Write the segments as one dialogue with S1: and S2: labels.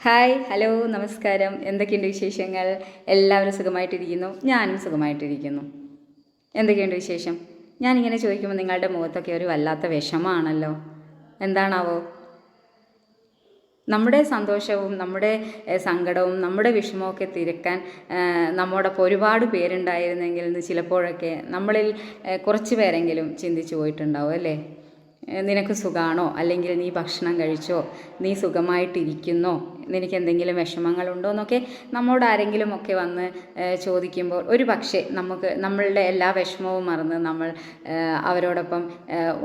S1: Hi, hello, നമസ്കാരം. എന്തൊക്കെയുണ്ട് വിശേഷങ്ങൾ? എല്ലാവരും സുഖമായിട്ടിരിക്കുന്നു. ഞാനും സുഖമായിട്ടിരിക്കുന്നു. എന്തൊക്കെയുണ്ട് വിശേഷം? ഞാനിങ്ങനെ ചോദിക്കുമ്പോൾ നിങ്ങളുടെ മുഖത്തൊക്കെ ഒരു വല്ലാത്ത വിഷമമാണല്ലോ. എന്താണാവോ? നമ്മുടെ സന്തോഷവും നമ്മുടെ സങ്കടവും നമ്മുടെ വിഷമമൊക്കെ തിരക്കാൻ നമ്മോടൊപ്പം ഒരുപാട് പേരുണ്ടായിരുന്നെങ്കിൽ എന്ന് ചിലപ്പോഴൊക്കെ നമ്മളിൽ കുറച്ച് പേരെങ്കിലും ചിന്തിച്ചു പോയിട്ടുണ്ടാവും അല്ലേ? നിനക്ക് സുഖമാണോ, അല്ലെങ്കിൽ നീ ഭക്ഷണം കഴിച്ചോ, നീ സുഖമായിട്ടിരിക്കുന്നോ, നിനക്ക് എന്തെങ്കിലും വിഷമങ്ങളുണ്ടോ എന്നൊക്കെ നമ്മോട് ആരെങ്കിലും ഒക്കെ വന്ന് ചോദിക്കുമ്പോൾ ഒരു പക്ഷേ നമ്മളുടെ എല്ലാ വിഷമവും മറന്ന് നമ്മൾ അവരോടൊപ്പം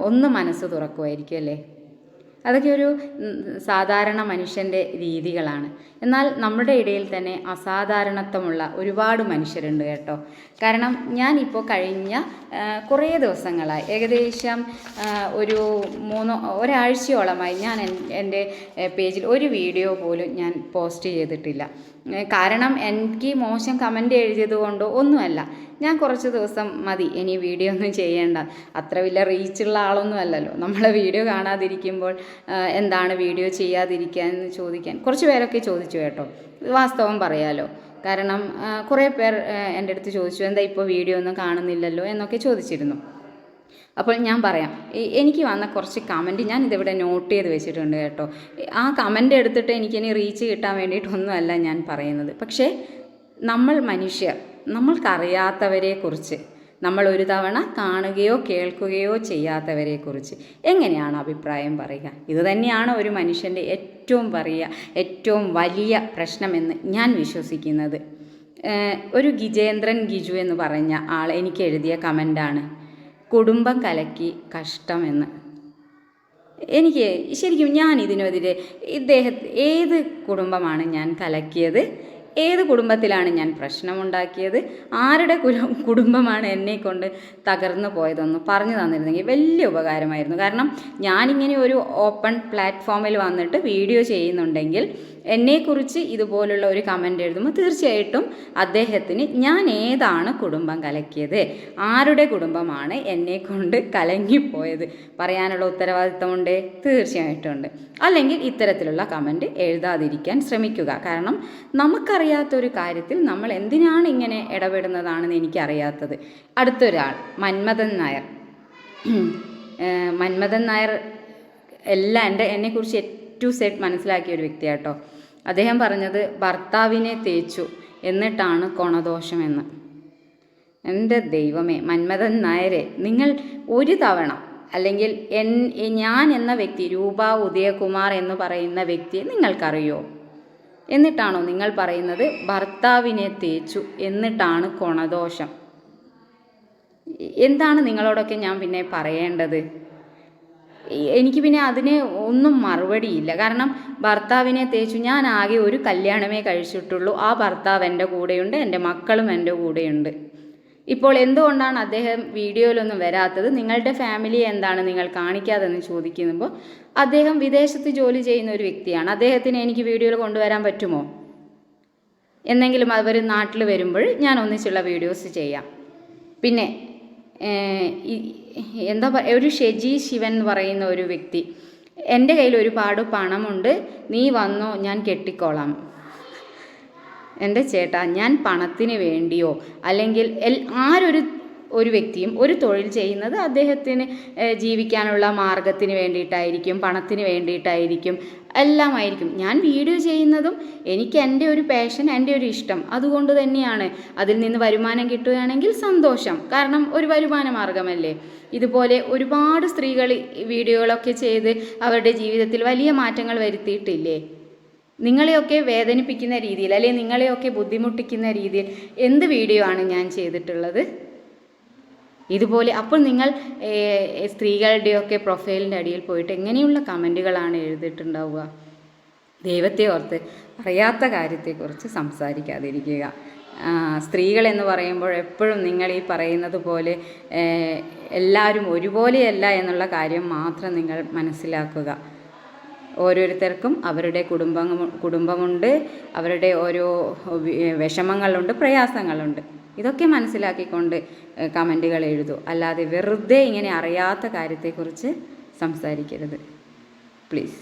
S1: ഒന്ന് മനസ്സ് തുറക്കുമായിരിക്കും അല്ലേ? അതൊക്കെ ഒരു സാധാരണ മനുഷ്യൻ്റെ രീതികളാണ്. എന്നാൽ നമ്മുടെ ഇടയിൽ തന്നെ അസാധാരണത്വമുള്ള ഒരുപാട് മനുഷ്യരുണ്ട് കേട്ടോ. കാരണം ഞാനിപ്പോൾ കഴിഞ്ഞ കുറേ ദിവസങ്ങളായി, ഏകദേശം ഒരാഴ്ചയോളമായി ഞാൻ എൻ്റെ പേജിൽ ഒരു വീഡിയോ പോലും ഞാൻ പോസ്റ്റ് ചെയ്തിട്ടില്ല. കാരണം എനിക്ക് മോശം കമൻ്റ് എഴുതിയത് കൊണ്ടോ ഒന്നുമല്ല. ഞാൻ കുറച്ച് ദിവസം മതി, ഇനി വീഡിയോ ഒന്നും ചെയ്യേണ്ട, അത്ര വലിയ റീച്ചുള്ള ആളൊന്നും അല്ലല്ലോ. നമ്മളെ വീഡിയോ കാണാതിരിക്കുമ്പോൾ എന്താണ് വീഡിയോ ചെയ്യാതിരിക്കാൻ എന്ന് ചോദിക്കാൻ കുറച്ച് പേരൊക്കെ ചോദിച്ചു കേട്ടോ. വാസ്തവം പറയാലോ. കാരണം കുറേ പേർ എൻ്റെ അടുത്ത് ചോദിച്ചു, എന്താ ഇപ്പോൾ വീഡിയോ ഒന്നും കാണുന്നില്ലല്ലോ എന്നൊക്കെ ചോദിച്ചിരുന്നു. അപ്പോൾ ഞാൻ പറയാം, എനിക്ക് വന്ന കുറച്ച് കമൻറ്റ് ഞാൻ ഇതിവിടെ നോട്ട് ചെയ്ത് വെച്ചിട്ടുണ്ട് കേട്ടോ. ആ കമൻ്റ് എടുത്തിട്ട് എനിക്കിനി റീച്ച് കിട്ടാൻ വേണ്ടിയിട്ടൊന്നുമല്ല ഞാൻ പറയുന്നത്. പക്ഷേ നമ്മൾ മനുഷ്യർ, നമ്മൾക്കറിയാത്തവരെക്കുറിച്ച്, നമ്മൾ ഒരു തവണ കാണുകയോ കേൾക്കുകയോ ചെയ്യാത്തവരെക്കുറിച്ച് എങ്ങനെയാണ് അഭിപ്രായം പറയുക? ഇത് തന്നെയാണ് ഒരു മനുഷ്യൻ്റെ ഏറ്റവും വലിയ പ്രശ്നമെന്ന് ഞാൻ വിശ്വസിക്കുന്നത്. ഒരു ഗിജു എന്ന് പറഞ്ഞ ആൾ എനിക്ക് എഴുതിയ കമൻ്റാണ്, കുടുംബം കലക്കി കഷ്ടമെന്ന്. എനിക്ക് ശരിക്കും ഞാൻ ഇതിനെതിരെ ഏത് കുടുംബമാണ് ഞാൻ കലക്കിയത്, ഏത് കുടുംബത്തിലാണ് ഞാൻ പ്രശ്നമുണ്ടാക്കിയത്, ആരുടെ കുടുംബമാണ് എന്നെക്കൊണ്ട് തകർന്നു പോയതെന്ന് പറഞ്ഞു തന്നിരുന്നെങ്കിൽ വലിയ ഉപകാരമായിരുന്നു. കാരണം ഞാനിങ്ങനെ ഒരു ഓപ്പൺ പ്ലാറ്റ്ഫോമിൽ വന്നിട്ട് വീഡിയോ ചെയ്യുന്നുണ്ടെങ്കിൽ എന്നെക്കുറിച്ച് ഇതുപോലുള്ള ഒരു കമൻ്റ് എഴുതുമ്പോൾ തീർച്ചയായിട്ടും അദ്ദേഹത്തിന് ഞാൻ ഏതാണ് കുടുംബം കലക്കിയത്, ആരുടെ കുടുംബമാണ് എന്നെക്കൊണ്ട് കലങ്ങിപ്പോയത് പറയാനുള്ള ഉത്തരവാദിത്തമുണ്ട്, തീർച്ചയായിട്ടും ഉണ്ട്. അല്ലെങ്കിൽ ഇത്തരത്തിലുള്ള കമൻ്റ് എഴുതാതിരിക്കാൻ ശ്രമിക്കുക. കാരണം നമുക്കറിയാത്തൊരു കാര്യത്തിൽ നമ്മൾ എന്തിനാണ് ഇങ്ങനെ ഇടപെടുന്നതാണെന്ന് എനിക്കറിയാത്തത്. അടുത്തൊരാൾ മന്മഥൻ നായർ എന്നെക്കുറിച്ച് ടു സെറ്റ് മനസ്സിലാക്കിയ ഒരു വ്യക്തിയാട്ടോ. അദ്ദേഹം പറഞ്ഞത് ഭർത്താവിനെ തേച്ചു എന്നിട്ടാണ് കൊണദോഷമെന്ന്. എൻ്റെ ദൈവമേ, മന്മഥൻ നായരെ, നിങ്ങൾ ഒരു തവണ, അല്ലെങ്കിൽ ഞാൻ എന്ന വ്യക്തി, രൂപ ഉദയകുമാർ എന്ന് പറയുന്ന വ്യക്തിയെ നിങ്ങൾക്കറിയോ? എന്നിട്ടാണോ നിങ്ങൾ പറയുന്നത് ഭർത്താവിനെ തേച്ചു എന്നിട്ടാണ് കൊണദോഷം? എന്താണ് നിങ്ങളോടൊക്കെ ഞാൻ പിന്നെ പറയേണ്ടത്? എനിക്ക് പിന്നെ അതിന് ഒന്നും മറുപടിയില്ല. കാരണം ഭർത്താവിനെ തേച്ചു, ഞാൻ ആകെ ഒരു കല്യാണമേ കഴിച്ചിട്ടുള്ളൂ. ആ ഭർത്താവ് എൻ്റെ കൂടെയുണ്ട്, എൻ്റെ മക്കളും എൻ്റെ കൂടെയുണ്ട്. ഇപ്പോൾ എന്തുകൊണ്ടാണ് അദ്ദേഹം വീഡിയോയിലൊന്നും വരാത്തത്, നിങ്ങളുടെ ഫാമിലി എന്താണ് നിങ്ങൾ കാണിക്കാതെന്ന് ചോദിക്കുമ്പോൾ, അദ്ദേഹം വിദേശത്ത് ജോലി ചെയ്യുന്ന ഒരു വ്യക്തിയാണ്. അദ്ദേഹത്തിന് എനിക്ക് വീഡിയോയിൽ കൊണ്ടുവരാൻ പറ്റുമോ? എന്നെങ്കിലും അവർ നാട്ടിൽ വരുമ്പോൾ ഞാൻ ഒന്നിച്ചുള്ള വീഡിയോസ് ചെയ്യാം. പിന്നെ ഒരു ഷെജി ശിവൻ എന്ന് പറയുന്ന ഒരു വ്യക്തി, എൻ്റെ കയ്യിൽ ഒരുപാട് പണമുണ്ട്, നീ വന്നോ, ഞാൻ കെട്ടിക്കോളാം. എൻ്റെ ചേട്ടാ, ഞാൻ പണത്തിന് വേണ്ടിയോ, അല്ലെങ്കിൽ ഒരു വ്യക്തിയും ഒരു തൊഴിൽ ചെയ്യുന്നത് അദ്ദേഹത്തിന് ജീവിക്കാനുള്ള മാർഗത്തിന് വേണ്ടിയിട്ടായിരിക്കും, പണത്തിന് വേണ്ടിയിട്ടായിരിക്കും, എല്ലാമായിരിക്കും. ഞാൻ വീഡിയോ ചെയ്യുന്നതും എനിക്ക് എൻ്റെ ഒരു പാഷൻ, എൻ്റെ ഒരു ഇഷ്ടം, അതുകൊണ്ട് തന്നെയാണ്. അതിൽ നിന്ന് വരുമാനം കിട്ടുകയാണെങ്കിൽ സന്തോഷം. കാരണം ഒരു വരുമാന മാർഗമല്ലേ. ഇതുപോലെ ഒരുപാട് സ്ത്രീകൾ വീഡിയോകളൊക്കെ ചെയ്ത് അവരുടെ ജീവിതത്തിൽ വലിയ മാറ്റങ്ങൾ വരുത്തിയിട്ടില്ലേ? നിങ്ങളെയൊക്കെ വേദനിപ്പിക്കുന്ന രീതിയിൽ, അല്ലെങ്കിൽ നിങ്ങളെയൊക്കെ ബുദ്ധിമുട്ടിക്കുന്ന രീതിയിൽ എന്ത് വീഡിയോ ആണ് ഞാൻ ചെയ്തിട്ടുള്ളത്? ഇതുപോലെ അപ്പോൾ നിങ്ങൾ സ്ത്രീകളുടെയൊക്കെ പ്രൊഫൈലിൻ്റെ അടിയിൽ പോയിട്ട് എങ്ങനെയുള്ള കമൻറ്റുകളാണ് എഴുതിയിട്ടുണ്ടാവുക? ദൈവത്തെ ഓർത്ത് അറിയാത്ത കാര്യത്തെക്കുറിച്ച് സംസാരിക്കാതിരിക്കുക. സ്ത്രീകളെന്ന് പറയുമ്പോൾ എപ്പോഴും നിങ്ങൾ ഈ പറയുന്നത് പോലെ എല്ലാവരും ഒരുപോലെയല്ല എന്നുള്ള കാര്യം മാത്രം നിങ്ങൾ മനസ്സിലാക്കുക. ഓരോരുത്തർക്കും അവരുടെ കുടുംബമുണ്ട്, അവരുടെ ഓരോ വിഷമങ്ങളുണ്ട്, പ്രയാസങ്ങളുണ്ട്. ഇതൊക്കെ മനസ്സിലാക്കിക്കൊണ്ട് കമൻറ്റുകൾ എഴുതൂ. അല്ലാതെ വെറുതെ ഇങ്ങനെ അറിയാത്ത കാര്യത്തെക്കുറിച്ച് സംസാരിക്കരുത്, പ്ലീസ്.